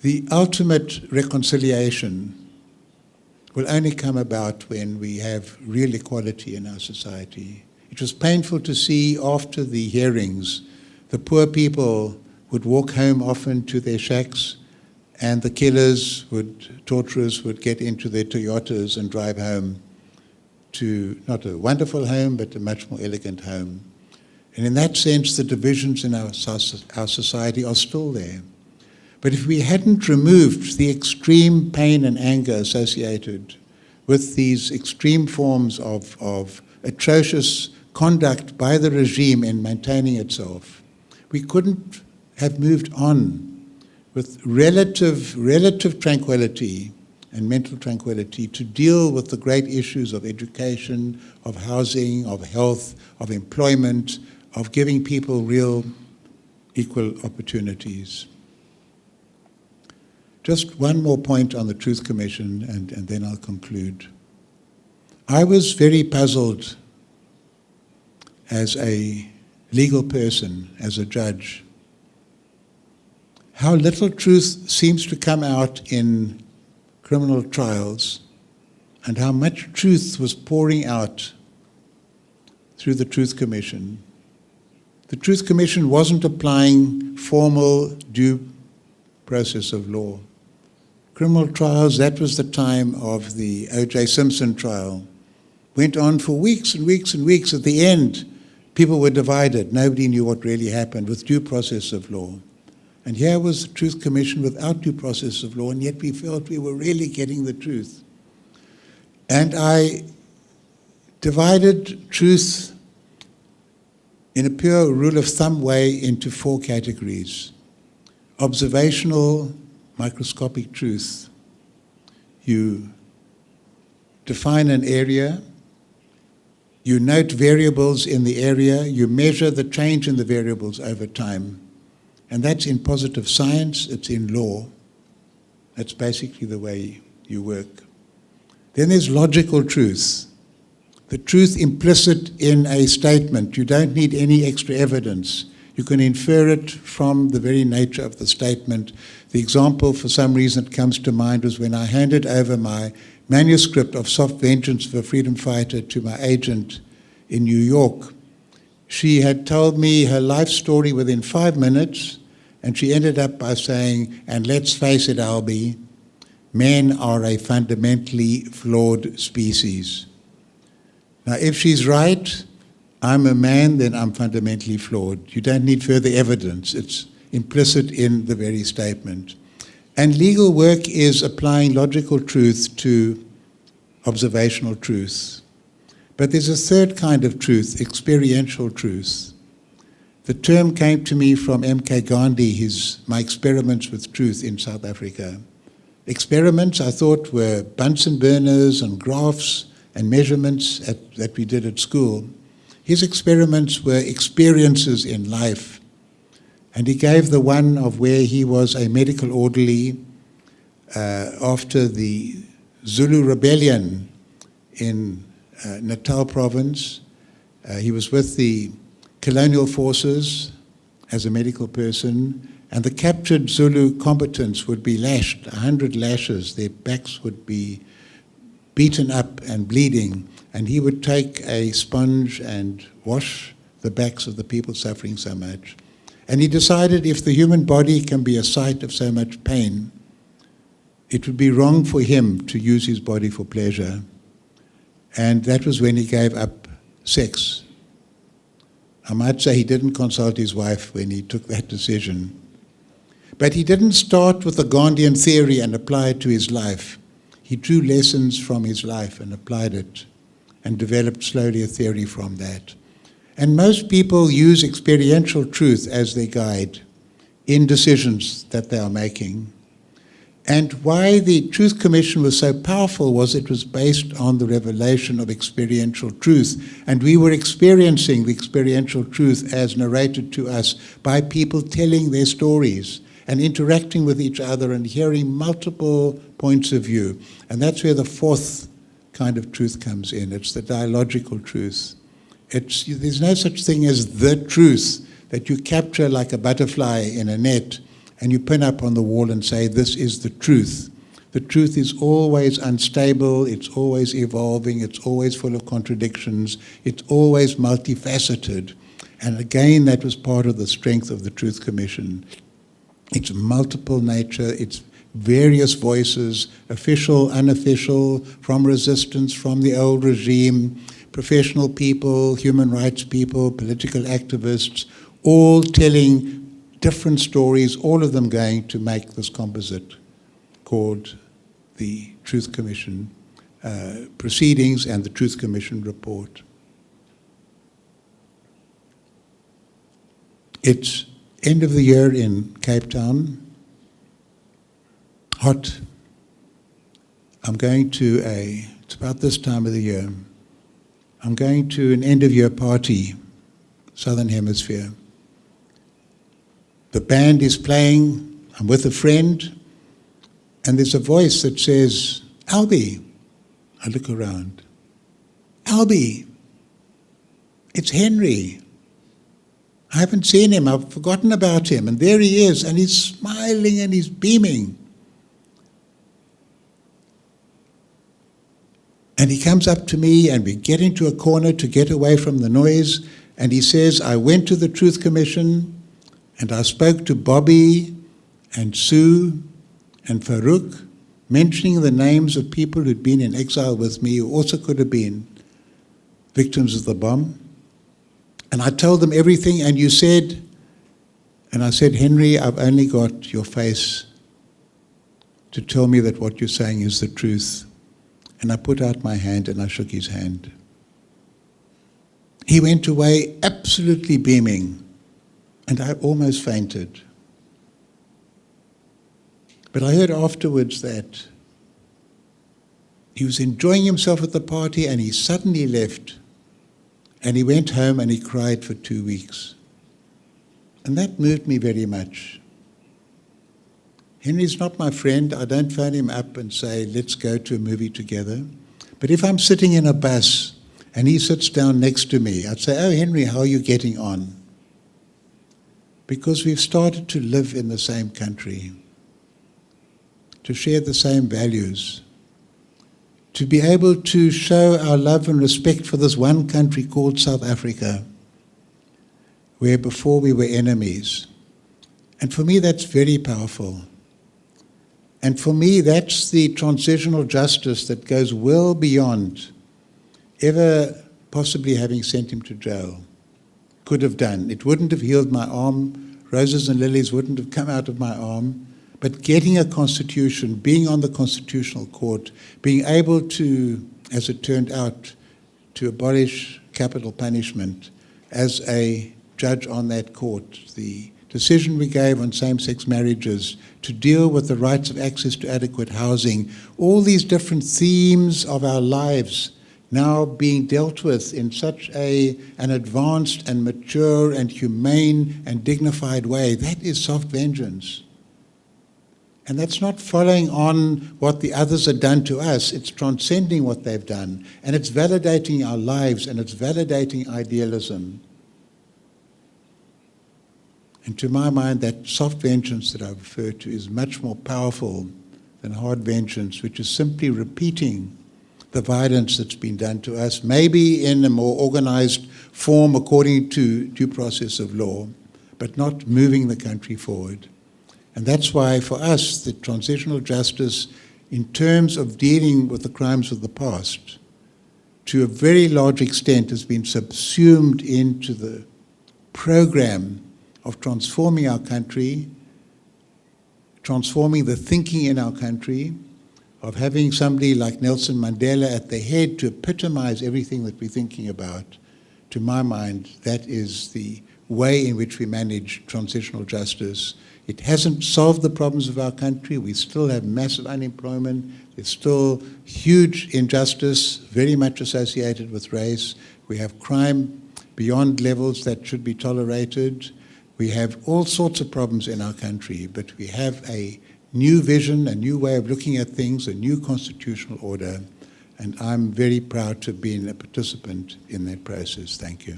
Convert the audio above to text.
The ultimate reconciliation will only come about when we have real equality in our society. It was painful to see after the hearings, the poor people would walk home often to their shacks, and the torturers would get into their Toyotas and drive home to not a wonderful home, but a much more elegant home. And in that sense, the divisions in our society are still there. But if we hadn't removed the extreme pain and anger associated with these extreme forms of atrocious conduct by the regime in maintaining itself, we couldn't have moved on with relative tranquility and mental tranquility to deal with the great issues of education, of housing, of health, of employment, of giving people real equal opportunities. Just one more point on the Truth Commission, and then I'll conclude. I was very puzzled as a legal person, as a judge, how little truth seems to come out in criminal trials and how much truth was pouring out through the Truth Commission. The Truth Commission wasn't applying formal due process of law. Criminal trials, that was the time of the O.J. Simpson trial, went on for weeks and weeks and weeks. At the end, people were divided. Nobody knew what really happened with due process of law. And here was the Truth Commission without due process of law, and yet we felt we were really getting the truth. And I divided truth in a pure rule of thumb way into 4 categories. Observational, microscopic truth. You define an area, you note variables in the area, you measure the change in the variables over time. And that's in positive science, it's in law. That's basically the way you work. Then there's logical truth. The truth implicit in a statement. You don't need any extra evidence. You can infer it from the very nature of the statement. The example, for some reason, that comes to mind was when I handed over my manuscript of Soft Vengeance of a Freedom Fighter to my agent in New York. She had told me her life story within 5 minutes, and she ended up by saying, and let's face it, Albie, men are a fundamentally flawed species. Now, if she's right, I'm a man, then I'm fundamentally flawed. You don't need further evidence. It's implicit in the very statement. And legal work is applying logical truth to observational truth. But there's a third kind of truth, experiential truth. The term came to me from M.K. Gandhi, my experiments with truth in South Africa. Experiments, I thought, were Bunsen burners and graphs and measurements that we did at school. His experiments were experiences in life. And he gave the one of where he was a medical orderly after the Zulu rebellion in Natal province. He was with the colonial forces as a medical person, and the captured Zulu combatants would be lashed, 100 lashes. Their backs would be beaten up and bleeding, and he would take a sponge and wash the backs of the people suffering so much. And he decided if the human body can be a site of so much pain, it would be wrong for him to use his body for pleasure. And that was when he gave up sex. I might say he didn't consult his wife when he took that decision. But he didn't start with the Gandhian theory and apply it to his life. He drew lessons from his life and applied it and developed slowly a theory from that. And most people use experiential truth as their guide in decisions that they are making. And why the Truth Commission was so powerful was it was based on the revelation of experiential truth. And we were experiencing the experiential truth as narrated to us by people telling their stories and interacting with each other and hearing multiple points of view. And that's where the 4th kind of truth comes in. It's the dialogical truth. There's no such thing as the truth that you capture like a butterfly in a net and you pin up on the wall and say, this is the truth. The truth is always unstable, it's always evolving, it's always full of contradictions, it's always multifaceted. And again, that was part of the strength of the Truth Commission. It's multiple nature, it's various voices, official, unofficial, from resistance, from the old regime, professional people, human rights people, political activists, all telling different stories, all of them going to make this composite called the Truth Commission Proceedings and the Truth Commission Report. It's end of the year in Cape Town. Hot. I'm going to it's about this time of the year, I'm going to an end-of-year party, Southern Hemisphere. The band is playing, I'm with a friend, and there's a voice that says, Albie. I look around. Albie, it's Henry. I haven't seen him, I've forgotten about him, and there he is, and he's smiling and he's beaming. And he comes up to me, and we get into a corner to get away from the noise, and he says, I went to the Truth Commission, and I spoke to Bobby and Sue and Farouk, mentioning the names of people who'd been in exile with me, who also could have been victims of the bomb. And I told them everything, and you said, and I said, Henry, I've only got your face to tell me that what you're saying is the truth. And I put out my hand and I shook his hand. He went away absolutely beaming, and I almost fainted. But I heard afterwards that he was enjoying himself at the party and he suddenly left. And he went home and he cried for 2 weeks. And that moved me very much. Henry's not my friend. I don't phone him up and say, let's go to a movie together. But if I'm sitting in a bus and he sits down next to me, I'd say, oh, Henry, how are you getting on? Because we've started to live in the same country, to share the same values, to be able to show our love and respect for this one country called South Africa, where before we were enemies. And for me, that's very powerful. And for me, that's the transitional justice that goes well beyond ever possibly having sent him to jail. Could have done. It wouldn't have healed my arm. Roses and lilies wouldn't have come out of my arm. But getting a constitution, being on the Constitutional Court, being able to, as it turned out, to abolish capital punishment as a judge on that court, the decision we gave on same-sex marriages, to deal with the rights of access to adequate housing, all these different themes of our lives now being dealt with in such an advanced and mature and humane and dignified way, that is soft vengeance. And that's not following on what the others have done to us. It's transcending what they've done. And it's validating our lives, and it's validating idealism. And to my mind, that soft vengeance that I refer to is much more powerful than hard vengeance, which is simply repeating the violence that's been done to us, maybe in a more organized form according to due process of law, but not moving the country forward. And that's why, for us, the transitional justice, in terms of dealing with the crimes of the past, to a very large extent has been subsumed into the program of transforming our country, transforming the thinking in our country, of having somebody like Nelson Mandela at the head to epitomize everything that we're thinking about. To my mind, that is the way in which we manage transitional justice. It hasn't solved the problems of our country. We still have massive unemployment. There's still huge injustice, very much associated with race. We have crime beyond levels that should be tolerated. We have all sorts of problems in our country, but we have a new vision, a new way of looking at things, a new constitutional order, and I'm very proud to have been a participant in that process. Thank you.